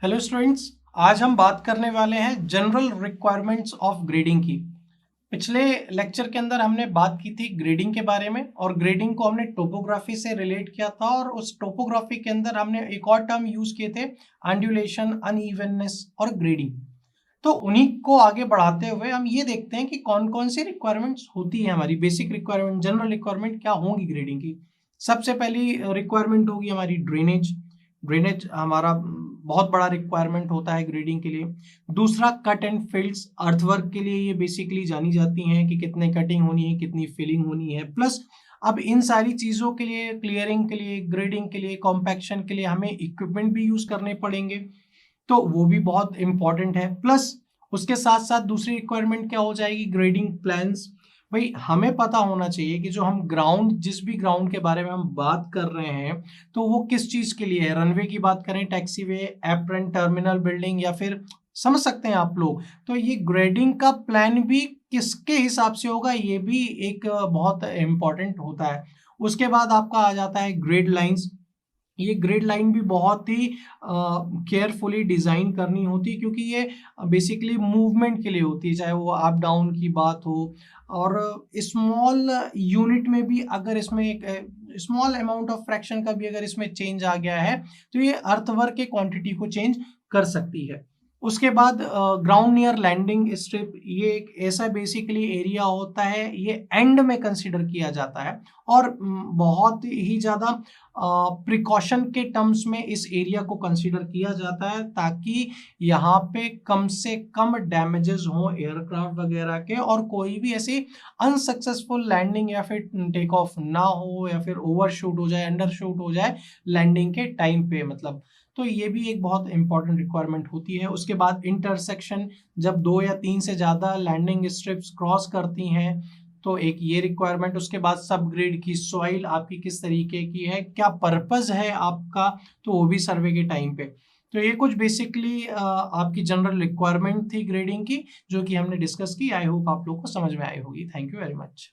Hello students, आज हम बात करने वाले हैं जनरल रिक्वायरमेंट्स ऑफ ग्रेडिंग की। पिछले लेक्चर के अंदर हमने बात की थी ग्रेडिंग के बारे में और ग्रेडिंग को हमने टोपोग्राफी से रिलेट किया था और उस टोपोग्राफी के अंदर हमने एक और टर्म यूज किए थे, अंडुलेशन, अनइवननेस और ग्रेडिंग। तो उन्हीं को आगे बढ़ाते हुए हम ये देखते हैं कि कौन कौन सी रिक्वायरमेंट्स होती है। हमारी बेसिक रिक्वायरमेंट, जनरल रिक्वायरमेंट क्या होंगी ग्रेडिंग की। सबसे पहली रिक्वायरमेंट होगी हमारी ड्रेनेज। ड्रेनेज हमारा बहुत बड़ा रिक्वायरमेंट होता है ग्रेडिंग के लिए। दूसरा कट एंड फिल्स, अर्थवर्क के लिए ये बेसिकली जानी जाती हैं कि कितने कटिंग होनी है, कितनी फिलिंग होनी है। प्लस अब इन सारी चीज़ों के लिए, क्लियरिंग के लिए, ग्रेडिंग के लिए, कॉम्पैक्शन के लिए हमें इक्विपमेंट भी यूज करने पड़ेंगे, तो वो भी बहुत इंपॉर्टेंट है। प्लस उसके साथ साथ दूसरी रिक्वायरमेंट क्या हो जाएगी, ग्रेडिंग प्लान्स। भाई हमें पता होना चाहिए कि जो हम ग्राउंड, जिस भी ग्राउंड के बारे में हम बात कर रहे हैं, तो वो किस चीज के लिए है। रनवे की बात करें, टैक्सीवे, एप्रन, टर्मिनल बिल्डिंग, या फिर समझ सकते हैं आप लोग। तो ये ग्रेडिंग का प्लान भी किसके हिसाब से होगा, ये भी एक बहुत इंपॉर्टेंट होता है। उसके बाद आपका आ जाता है ग्रेड लाइंस। ये ग्रिड लाइन भी बहुत ही केयरफुली डिजाइन करनी होती है, क्योंकि ये बेसिकली मूवमेंट के लिए होती है, चाहे वो अप डाउन की बात हो। और स्मॉल यूनिट में भी अगर इसमें एक स्मॉल अमाउंट ऑफ फ्रैक्शन का भी अगर इसमें चेंज आ गया है, तो ये अर्थवर्क के क्वांटिटी को चेंज कर सकती है। उसके बाद ग्राउंड नियर लैंडिंग स्ट्रिप, ये एक ऐसा बेसिकली एरिया होता है, ये एंड में कंसिडर किया जाता है और बहुत ही ज़्यादा प्रिकॉशन के टर्म्स में इस एरिया को कंसीडर किया जाता है, ताकि यहाँ पे कम से कम डैमेजेस हों एयरक्राफ्ट वगैरह के, और कोई भी ऐसी अनसक्सेसफुल लैंडिंग या फिर टेक ऑफ ना हो, या फिर ओवरशूट हो जाए, अंडरशूट हो जाए लैंडिंग के टाइम पे, मतलब। तो ये भी एक बहुत इंपॉर्टेंट रिक्वायरमेंट होती है। उसके बाद इंटरसेक्शन, जब 2 या 3 से ज़्यादा लैंडिंग स्ट्रिप्स क्रॉस करती हैं, तो एक ये रिक्वायरमेंट। उसके बाद सब ग्रेड की सॉइल आपकी किस तरीके की है, क्या पर्पस है आपका, तो वो भी सर्वे के टाइम पे। तो ये कुछ बेसिकली आपकी जनरल रिक्वायरमेंट थी ग्रेडिंग की, जो कि हमने डिस्कस की। आई होप आप लोग को समझ में आई होगी। Thank you very much.